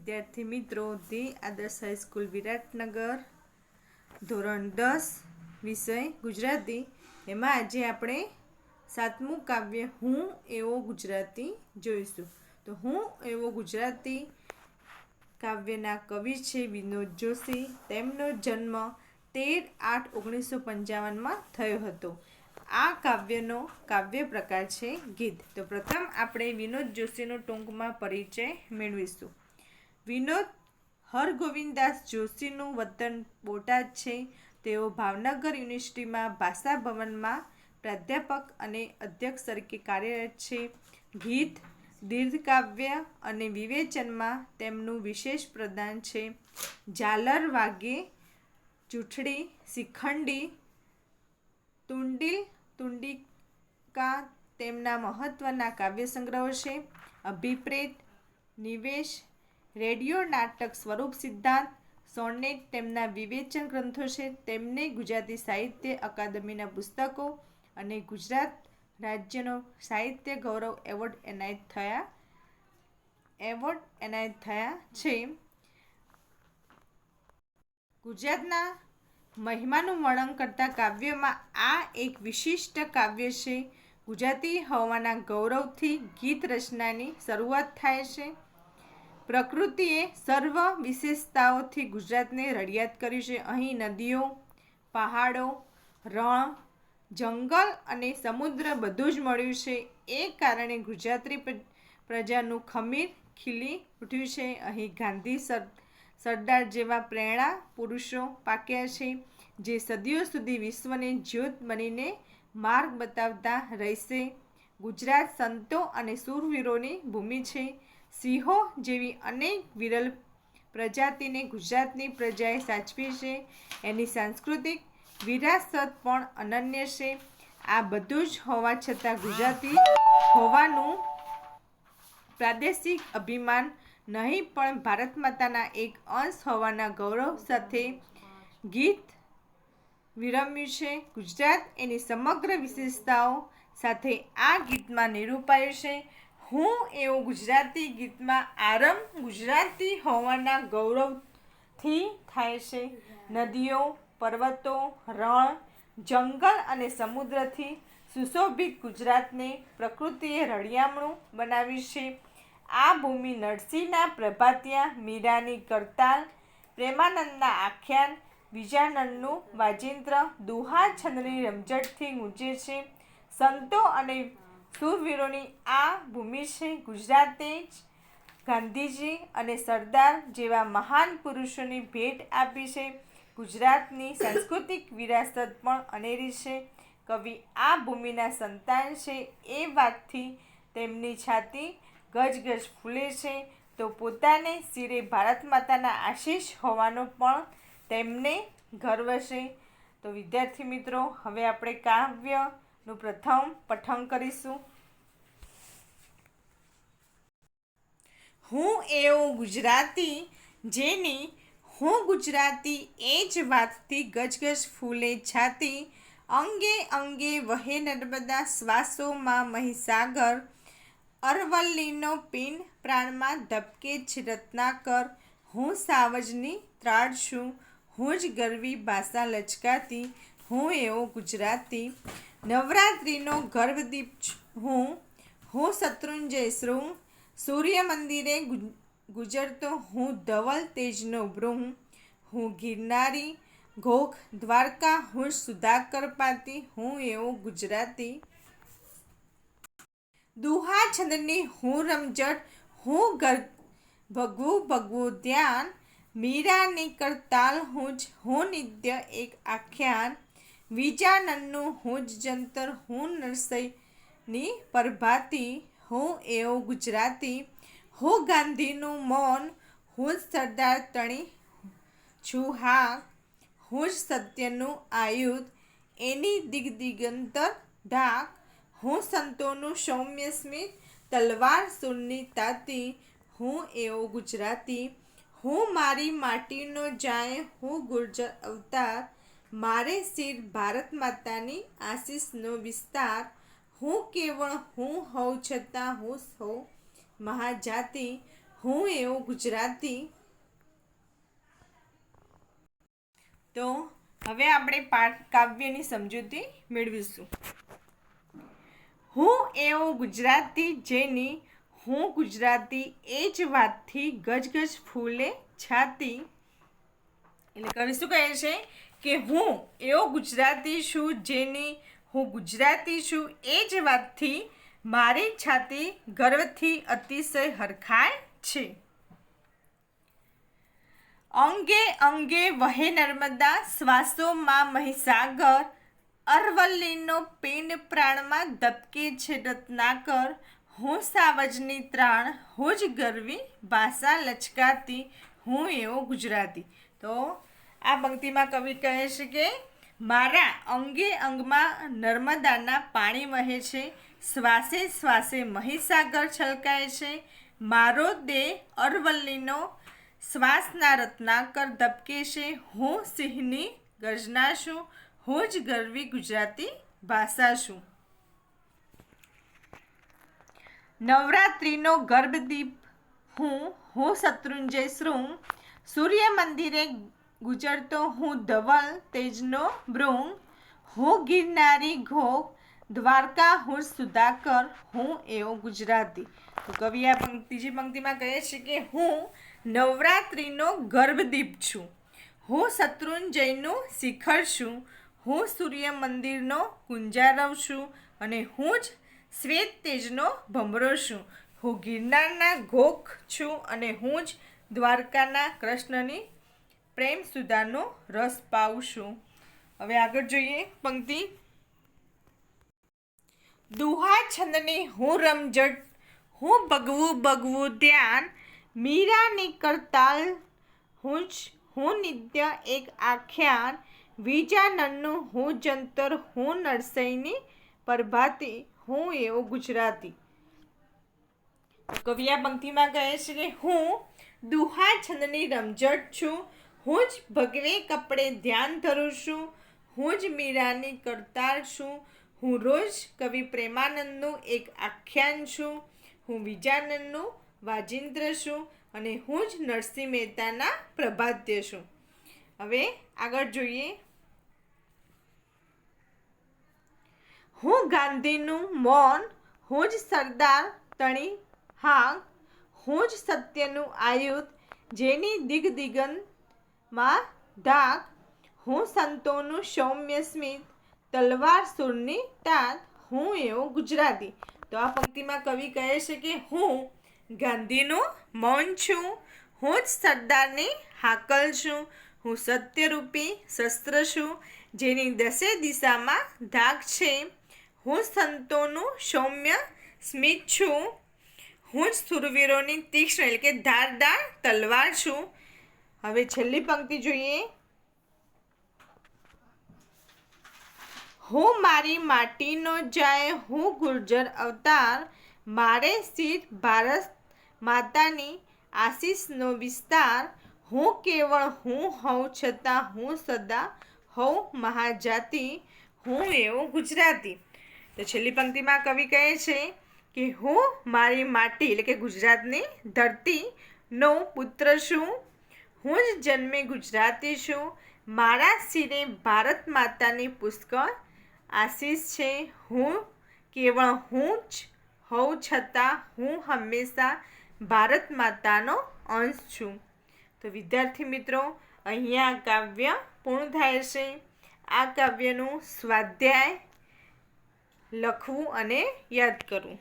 વિદ્યાર્થી મિત્રો, ધી આદર્શ હાઈસ્કૂલ વિરાટનગર ધોરણ 10 વિષય ગુજરાતી, એમાં આજે આપણે 7મું કાવ્ય હું એવો ગુજરાતી જોઈશું. તો હું એવો ગુજરાતી કાવ્યના કવિ છે વિનોદ જોશી. તેમનો જન્મ 13/8/1955 થયો હતો. આ કાવ્યનો કાવ્ય પ્રકાર છે ગીત. તો પ્રથમ આપણે વિનોદ જોશીનો ટૂંકમાં પરિચય મેળવીશું. વિનોદ હરગોવિંદદાસ જોશીનું વતન બોટાદ છે. તેઓ ભાવનગર યુનિવર્સિટીમાં ભાષા ભવનમાં પ્રાધ્યાપક અને અધ્યક્ષ તરીકે કાર્યરત છે. ગીત, દીર્ઘકાવ્ય અને વિવેચનમાં તેમનું વિશેષ પ્રદાન છે. ઝાલર વાગે, ચૂંટડી, શિખંડી, તુંડીલ, તુંડિકા તેમના મહત્વના કાવ્યસંગ્રહો છે. અભિપ્રેત, નિવેશ, રેડિયો નાટક સ્વરૂપ સિદ્ધાંત, સોનેટ તેમના વિવેચન ગ્રંથો છે. તેમને ગુજરાતી સાહિત્ય અકાદમીના પુસ્તકો અને ગુજરાત રાજ્યનો સાહિત્ય ગૌરવ એવોર્ડ એનાયત થયા છે. ગુજરાતના મહિમાનું વર્ણન કરતા કાવ્યમાં આ એક વિશિષ્ટ કાવ્ય છે. ગુજરાતી હોવાના ગૌરવથી ગીત રચનાની શરૂઆત થાય છે. પ્રકૃતિએ સર્વ વિશેષતાઓથી ગુજરાતને રડિયાત કર્યું છે. અહીં નદીઓ, પહાડો, રણ, જંગલ અને સમુદ્ર બધું જ મળ્યું છે. એ કારણે ગુજરાતી પ્રજાનું ખમીર ખીલી ઉઠ્યું છે. અહીં ગાંધી, સરદાર જેવા પ્રેરણા પુરુષો પાક્યા છે, જે સદીઓ સુધી વિશ્વને જ્યોત બનીને માર્ગ બતાવતા રહેશે. ગુજરાત સંતો અને શૂરવીરોની ભૂમિ છે. સિંહો જેવી અનેક વિરલ પ્રજાતિને ગુજરાતની પ્રજાએ સાચવી છે. એની સાંસ્કૃતિક વિરાસત પણ અનન્ય છે. આ બધું જ હોવા છતાં ગુજરાતી હોવાનું પ્રાદેશિક અભિમાન નહીં, પણ ભારત માતાના એક અંશ હોવાના ગૌરવ સાથે ગીત વિરમ્યું છે. ગુજરાત એની સમગ્ર વિશેષતાઓ સાથે આ ગીતમાં નિરૂપાયું છે. હું એવો ગુજરાતી ગીતમાં આરંભ ગુજરાતી હોવાના ગૌરવથી થાય છે. નદીઓ, પર્વતો, રણ, જંગલ અને સમુદ્રથી સુશોભિત ગુજરાતને પ્રકૃતિએ રળિયામણું બનાવ્યું છે. આ ભૂમિ નરસિંહના પ્રભાતિયા, મીરાની કરતાલ, પ્રેમાનંદના આખ્યાન, વિજાનંદનું વાજિંત્ર, દુહા છંદની રમઝટથી ગુંજે છે. સંતો અને શૂરવીરોની આ ભૂમિ છે. ગુજરાતે જ ગાંધીજી અને સરદાર જેવા મહાન પુરુષોની ભેટ આપી છે. ગુજરાતની સાંસ્કૃતિક વિરાસત પણ અનેરી છે. કવિ આ ભૂમિના સંતાન છે એ વાતથી તેમની છાતી ગજગજ ફૂલે છે. તો પોતાને શિરે ભારત માતાના આશીષ હોવાનો પણ તેમને ગર્વ છે. તો વિદ્યાર્થી મિત્રો, હવે આપણે કાવ્યનું પ્રથમ પઠન કરીશું. હું એવો ગુજરાતી, જેની હું ગુજરાતી એ જ વાતથી ગજગજ ફૂલે છાતી, અંગે અંગે વહે નર્મદા, શ્વાસોમાં મહીસાગર, અરવલ્લીનો પિંડ પ્રાણમાં ધબકે છે રત્નાકર. હું સાવજની ત્રાળ છું, હું જ ગરવી ભાષા લચકાતી, હું એવો ગુજરાતી. નવરાત્રિનો ગર્ભદીપ હું શત્રુંજય શૃંગ, સૂર્ય મંદિરે ગુજરતો હું ધવલ તેજનો ભૃંગ. હું ગિરનારી, ઘોઘ, દ્વારકા, હું સુધાકર પાતી, હું એવો ગુજરાતી. દુહા છંદની હું રમઝટ, હું ભગવું ભગવું ધ્યાન, મીરાની કરતાલ હું નિત્ય એક આખ્યાન. વિજાનંદનું હું જ જંતર, હું નરસિંહની પ્રભાતી, હું એવો ગુજરાતી. હું ગાંધીનું મૌન, હું જ સરદાર તણી છું હાક, હું જ સત્યનું આયુધ, એની દિગદિગંતર ઢાક. હું સંતોનું સૌમ્ય સ્મિત, તલવાર શૂળની તાતી, હું એવો ગુજરાતી. હું મારી માટીનો જાય, હું ગુર્જર અવતાર, મારે શિર ભારત માતાની આશીષનો વિસ્તાર. હું કેવળ હું હોઉં છતાં હું સૌ મહાજાતિ, હું એવો ગુજરાતી. તો હવે આપણે પાઠ કાવ્યની સમજૂતી મેળવીશું. હું એવો ગુજરાતી જેની હું ગુજરાતી એ જ વાતથી ગજગજ ફૂલે છાતી. એટલે કવિ શું કહે છે કે હું એવો ગુજરાતી છું જેની હું ગુજરાતી છું એ જ વાતથી મારી છાતી ગર્વથી અતિશય હરખાય છે. અંગે અંગે વહે નર્મદા, શ્વાસોમાં મહીસાગર, અરવલ્લીનો પિંડ પ્રાણમાં ધબકે છે રત્નાકર. હું સાવજની ત્રાણ, હું જ ગરવી ભાષા લચકાતી, હું એવો ગુજરાતી. તો આ પંક્તિમાં કવિ કહે છે કે મારા અંગે અંગમાં નર્મદાના પાણી વહે છે, શ્વાસે શ્વાસે મહીસાગર છલકાય છે, મારો દેહ અરવલ્લીનો શ્વાસના રત્નાકર ધબકે છે, હું સિંહની ગર્જના છું, હું જ ગરવી ગુજરાતી ભાષા છું. નવરાત્રિનો ગર્ભદીપ હું શત્રુંજય શૃંગ, સૂર્ય મંદિરે ગુજરતો હું ધવલ તેજનો ભૃંગ, હું ગિરનારી ઘોઘ, દ્વારકા હું સુધાકર, હું એવો ગુજરાતી. તો કવિ આ ત્રીજી પંક્તિમાં કહે છે કે હું નવરાત્રિનો ગર્ભદીપ છું, હું શત્રુંજયનું શિખર છું, હું સૂર્ય મંદિરનો કુંજારવ છું અને હું જ શ્વેત તેજનો ભમરો છું, હું ગિરનારના ઘોઘ છું અને હું જ દ્વારકાના કૃષ્ણની પ્રેમ સુધાનો રસ પાઉં છું. હવે આગળ જોઈએ પંક્તિ. દુહા છંદની હું રમઝટ, હું ભગવું ભગવું ધ્યાન, મીરાની કરતાલ હું નિત્ય એક આખ્યાન, વિજાનનનું હું જંતર, હું નરસૈની પ્રભાતી, હું એવો ગુજરાતી. કવિ આ પંક્તિમાં કહે છે કે હું દુહા છંદની રમઝટ છું, હું જ ભગવે કપડે ધ્યાન ધરું છું, હું જ મીરાની કરતાલ છું, હું રોજ કવિ પ્રેમાનંદનું એક આખ્યાન છું, હું વિજાનંદનું વાજિંત્ર છું અને હું જ નરસિંહ મહેતાના પ્રભાત્ય છું. હવે આગળ જોઈએ. હું ગાંધીનું મૌન, હું જ સરદાર તણી હાંક, હું જ સત્યનું આયુધ જેની દિગદિગંતમાં ધાક, હું સંતોનું સૌમ્ય સ્મિત, તલવાર સૂરની તાક, હું એવો ગુજરાતી. તો આ પંક્તિમાં કવિ કહે છે કે હું ગાંધીનું મૌન છું, હું જ સરદારની હાકલ છું, હું સત્યરૂપી શસ્ત્ર છું જેની દસે દિશામાં ધાક છે, હું સંતોનું સૌમ્ય સ્મિત છું, હું જ સુરવીરોની તીક્ષ્ણ એટલે કે ધારદાર તલવાર છું. હવે છેલ્લી પંક્તિ જોઈએ. હું મારી માટીનો જાય, હું ગુર્જર અવતાર, મારે શિર ભારત માતાની આશીષનો વિસ્તાર, હું કેવળ હું હોઉં છતાં હું સદા હોઉં મહાજાતિ, હું એવો ગુજરાતી. તો છેલ્લી પંક્તિમાં કવિ કહે છે કે હું મારી માટી એટલે કે ગુજરાતની ધરતીનો પુત્ર છું, હું જ જન્મે ગુજરાતી છું, મારા શિરે ભારત માતાની પુષ્કળ આશીષ છે, હું કેવળ હું જ હોઉં છતાં હું હંમેશા ભારત માતાનો અંશ છું. તો વિદ્યાર્થી મિત્રો, અહીંયા કાવ્ય પૂર્ણ થાય છે. આ કાવ્યનું સ્વાધ્યાય લખવું અને યાદ કરવું.